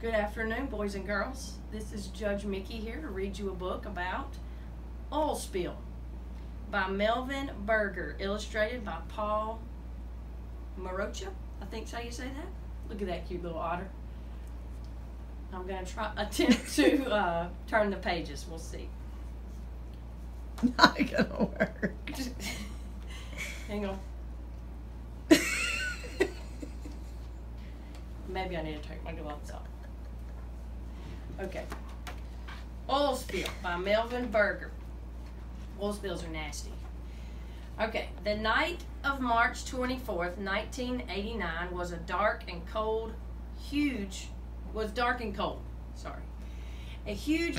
Good afternoon, boys and girls. This is Judge Mickey here to read you a book about Oil Spill by Melvin Berger, illustrated by Paul Marocha. I think's how you say that. Look at that cute little otter. I'm going to attempt to turn the pages. We'll see. Not gonna work. Hang on. Maybe I need to take my gloves off. Okay. Oil Spill by Melvin Berger. Oil spills are nasty. Okay. The night of March 24th, 1989 was dark and cold. A huge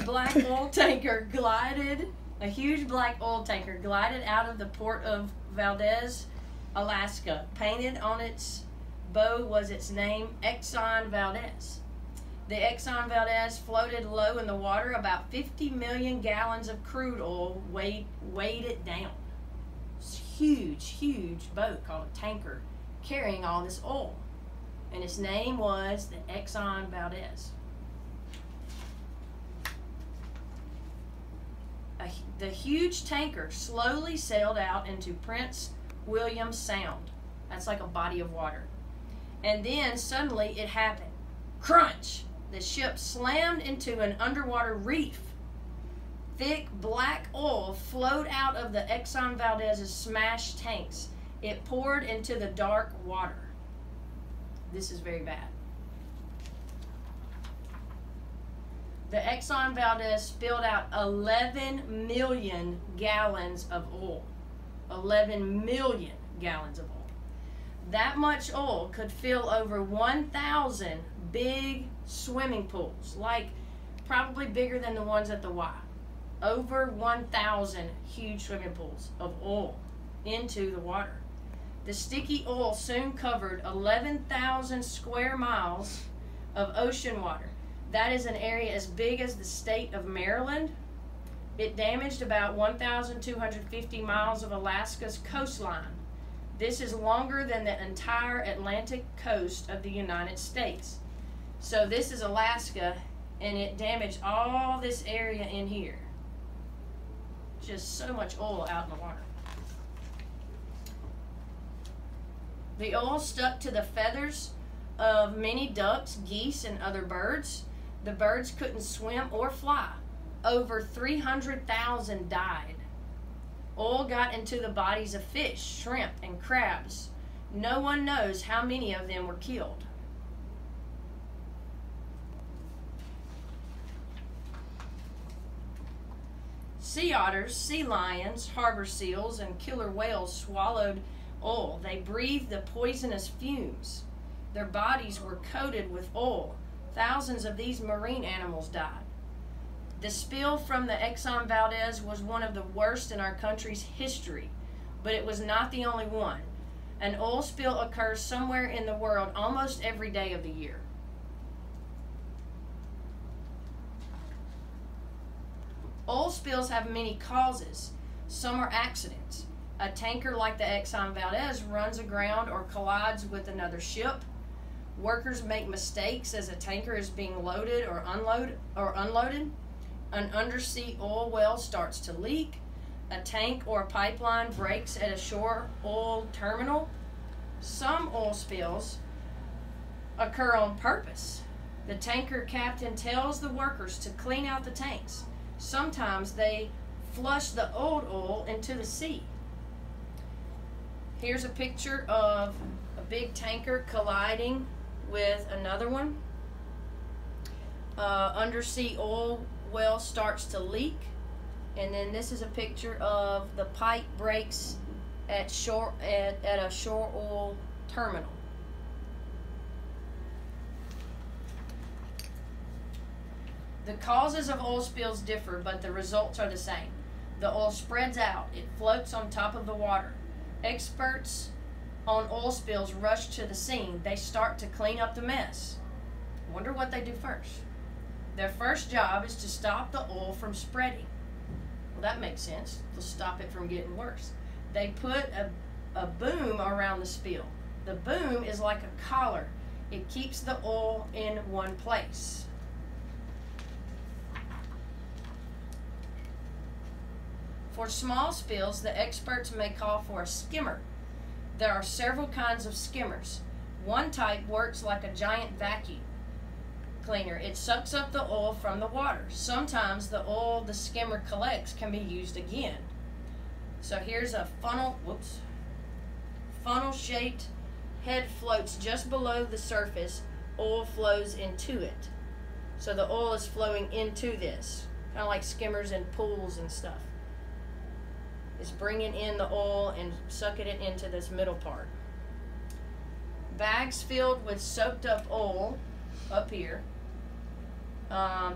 black oil tanker glided out of the port of Valdez, Alaska. Painted on its bow was its name, Exxon Valdez. The Exxon Valdez floated low in the water. About 50 million gallons of crude oil weighed it down. It's a huge boat called a tanker carrying all this oil. And its name was the Exxon Valdez. The huge tanker slowly sailed out into Prince William Sound. That's like a body of water. And then suddenly it happened. Crunch! The ship slammed into an underwater reef. Thick black oil flowed out of the Exxon Valdez's smashed tanks. It poured into the dark water. This is very bad. The Exxon Valdez spilled out 11 million gallons of oil. 11 million gallons of oil. That much oil could fill over 1,000 big swimming pools, like probably bigger than the ones at the Y. Over 1,000 huge swimming pools of oil into the water. The sticky oil soon covered 11,000 square miles of ocean water. That is an area as big as the state of Maryland. It damaged about 1,250 miles of Alaska's coastline. This is longer than the entire Atlantic coast of the United States. So this is Alaska, and it damaged all this area in here. Just so much oil out in the water. The oil stuck to the feathers of many ducks, geese, and other birds. The birds couldn't swim or fly. Over 300,000 died. Oil got into the bodies of fish, shrimp, and crabs. No one knows how many of them were killed. Sea otters, sea lions, harbor seals, and killer whales swallowed oil. They breathed the poisonous fumes. Their bodies were coated with oil. Thousands of these marine animals died. The spill from the Exxon Valdez was one of the worst in our country's history, but it was not the only one. An oil spill occurs somewhere in the world almost every day of the year. Oil spills have many causes. Some are accidents. A tanker like the Exxon Valdez runs aground or collides with another ship. Workers make mistakes as a tanker is being loaded or unloaded. An undersea oil well starts to leak. A tank or a pipeline breaks at a shore oil terminal. Some oil spills occur on purpose. The tanker captain tells the workers to clean out the tanks. Sometimes they flush the old oil into the sea. Here's a picture of a big tanker colliding with another one. Undersea oil well starts to leak, and then this is a picture of the pipe breaks at a shore oil terminal. The causes of oil spills differ, but the results are the same. The oil spreads out. It floats on top of the water. Experts on oil spills rush to the scene. They start to clean up the mess. Wonder what they do first. Their first job is to stop the oil from spreading. Well, that makes sense. They'll stop it from getting worse. They put a boom around the spill. The boom is like a collar. It keeps the oil in one place. For small spills, the experts may call for a skimmer. There are several kinds of skimmers. One type works like a giant vacuum cleaner. It sucks up the oil from the water. Sometimes the oil the skimmer collects can be used again. So here's a funnel-shaped head floats just below the surface. Oil flows into it. So the oil is flowing into this, kind of like skimmers in pools and stuff. It's bringing in the oil and sucking it into this middle part. Bags filled with soaked up oil up here.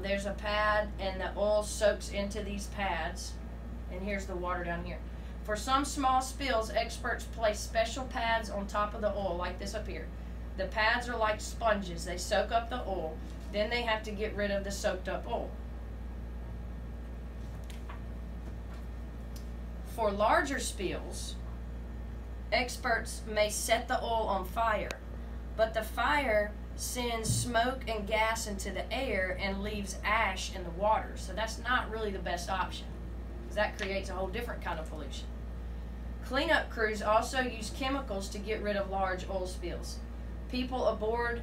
There's a pad and the oil soaks into these pads. And here's the water down here. For some small spills, experts place special pads on top of the oil, like this up here. The pads are like sponges. They soak up the oil. Then they have to get rid of the soaked up oil. For larger spills, experts may set the oil on fire, but the fire sends smoke and gas into the air and leaves ash in the water. So that's not really the best option, because that creates a whole different kind of pollution. Cleanup crews also use chemicals to get rid of large oil spills. People aboard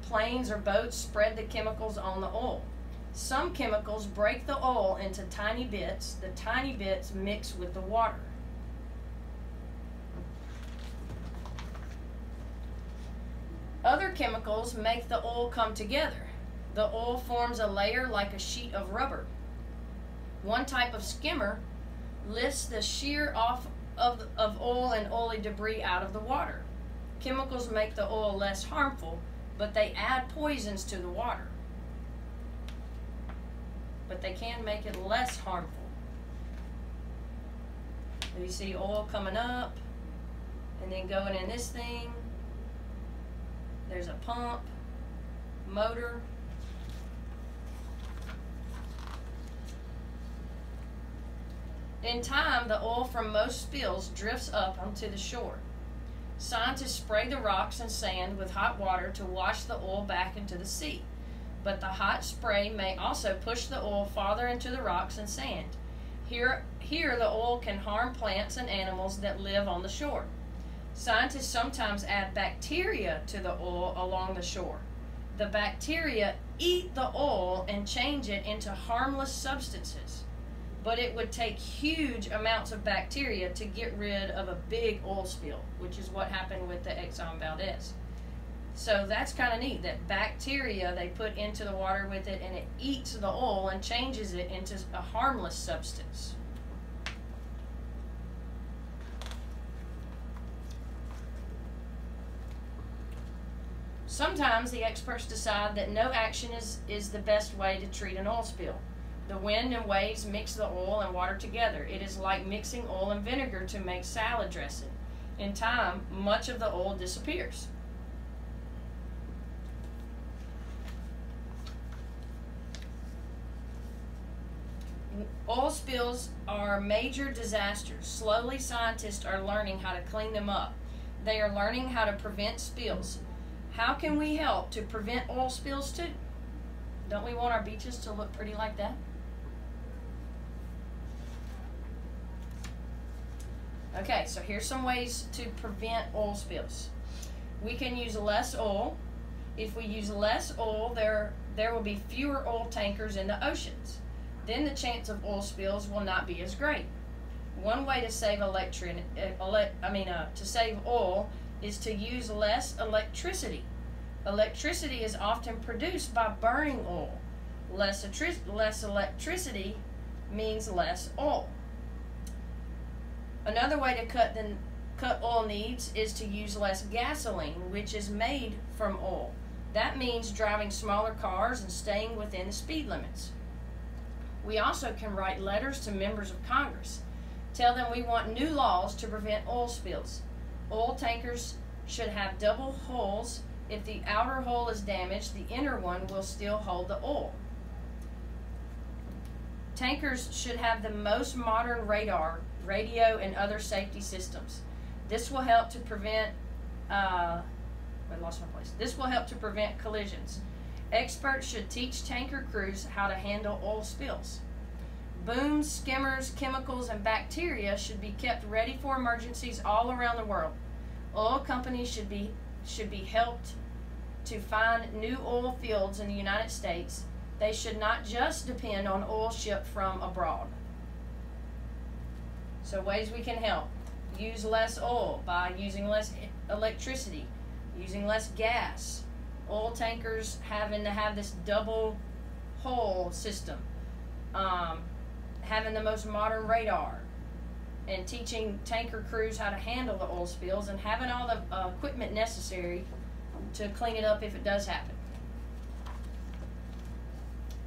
planes or boats spread the chemicals on the oil. Some chemicals break the oil into tiny bits. The tiny bits mix with the water. Other chemicals make the oil come together. The oil forms a layer like a sheet of rubber. One type of skimmer lifts the shear off of oil and oily debris out of the water. Chemicals make the oil less harmful, but they add poisons to the water. But they can make it less harmful. You see oil coming up and then going in this thing. There's a pump, motor. In time, the oil from most spills drifts up onto the shore. Scientists spray the rocks and sand with hot water to wash the oil back into the sea. But the hot spray may also push the oil farther into the rocks and sand. Here the oil can harm plants and animals that live on the shore. Scientists sometimes add bacteria to the oil along the shore. The bacteria eat the oil and change it into harmless substances. But it would take huge amounts of bacteria to get rid of a big oil spill, which is what happened with the Exxon Valdez. So that's kind of neat, that bacteria they put into the water with it, and it eats the oil and changes it into a harmless substance. Sometimes the experts decide that no action is the best way to treat an oil spill. The wind and waves mix the oil and water together. It is like mixing oil and vinegar to make salad dressing. In time, much of the oil disappears. Oil spills are major disasters. Slowly, scientists are learning how to clean them up. They are learning how to prevent spills. How can we help to prevent oil spills too? Don't we want our beaches to look pretty like that? Okay, so here's some ways to prevent oil spills. We can use less oil. If we use less oil, there will be fewer oil tankers in the oceans. Then the chance of oil spills will not be as great. One way to save save oil is to use less electricity. Electricity is often produced by burning oil. Less electricity means less oil. Another way to cut oil needs is to use less gasoline, which is made from oil. That means driving smaller cars and staying within the speed limits. We also can write letters to members of Congress. Tell them we want new laws to prevent oil spills. Oil tankers should have double hulls. If the outer hull is damaged, the inner one will still hold the oil. Tankers should have the most modern radar, radio, and other safety systems. This will help to prevent I lost my place. This will help to prevent collisions. Experts should teach tanker crews how to handle oil spills. Booms, skimmers, chemicals, and bacteria should be kept ready for emergencies all around the world. Oil companies should be helped to find new oil fields in the United States. They should not just depend on oil shipped from abroad. So ways we can help. Use less oil by using less electricity, using less gas. Oil tankers having to have this double hull system. Having the most modern radar, and teaching tanker crews how to handle the oil spills, and having all the equipment necessary to clean it up if it does happen.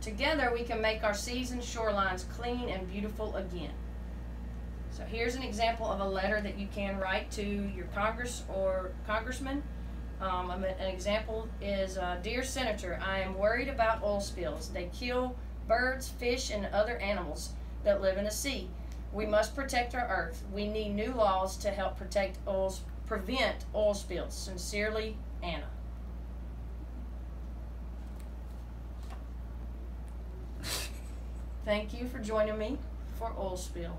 Together we can make our seas and shorelines clean and beautiful again. So here's an example of a letter that you can write to your Congress or congressman. An example is, Dear Senator, I am worried about oil spills. They kill birds, fish, and other animals that live in the sea. We must protect our earth. We need new laws to help prevent oil spills. Sincerely, Anna. Thank you for joining me for Oil Spill.